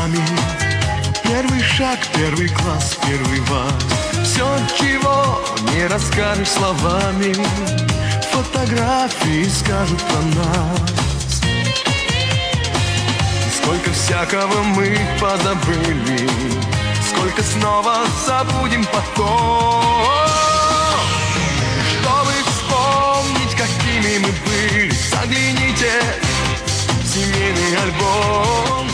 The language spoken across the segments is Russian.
нами. Первый шаг, первый класс, первый вальс. Все, чего не расскажешь словами, фотографии скажут про нас. Сколько всякого мы позабыли, сколько снова забудем потом. Чтобы вспомнить, какими мы были, загляните в семейный альбом.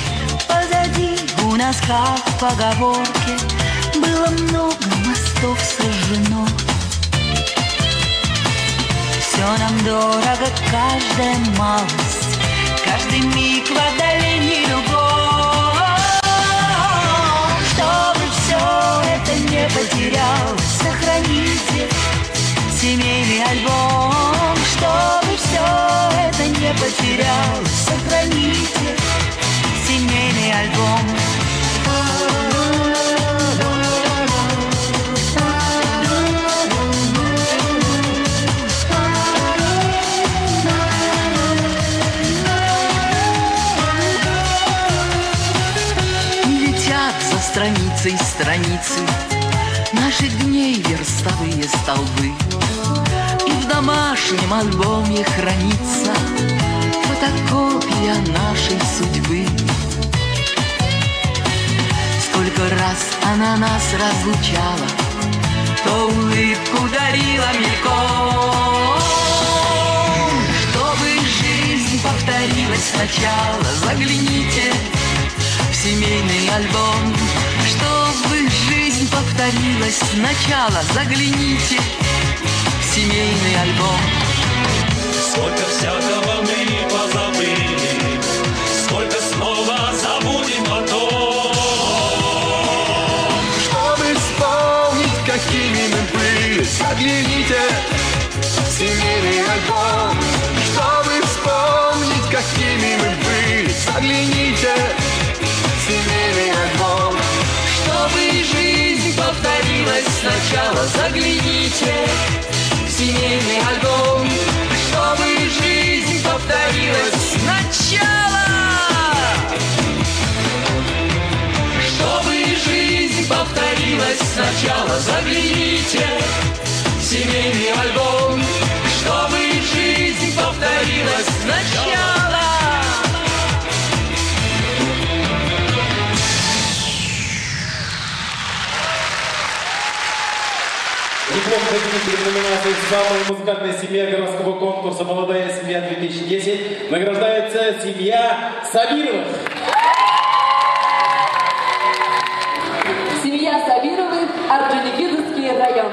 Позади у нас, как в поговорке, было много мостов сожжено. Все нам дорого, каждая малость, каждый миг в отдалении любовь. Чтобы все это не потерялось, сохраните семейный альбом. Чтобы все это не потерялось, сохраните семейный альбом. Страницей страницы наших дней верстовые столбы, и в домашнем альбоме хранится фотокопия нашей судьбы. Сколько раз она нас разлучала, то улыбку дарила мельком. Чтобы жизнь повторилась сначала, загляните в семейный альбом. Чтобы жизнь повторилась сначала, загляните в семейный альбом. Сколько всякого мы позабыли, сколько снова забудем потом. Чтобы вспомнить, какими мы были, загляните в семейный альбом. Чтобы вспомнить, какими мы были, загляните в семейный альбом. Чтобы жизнь повторилась сначала, загляните в семейный альбом. Чтобы жизнь повторилась сначала. Чтобы жизнь повторилась сначала, загляните в семейный альбом. Чтобы жизнь повторилась сначала. Диплом победителя в номинации «Самая музыкальная семья» городского конкурса «Молодая семья-2010» награждается семья Сабировых. Семья Сабировых, Орджоникидзевский район.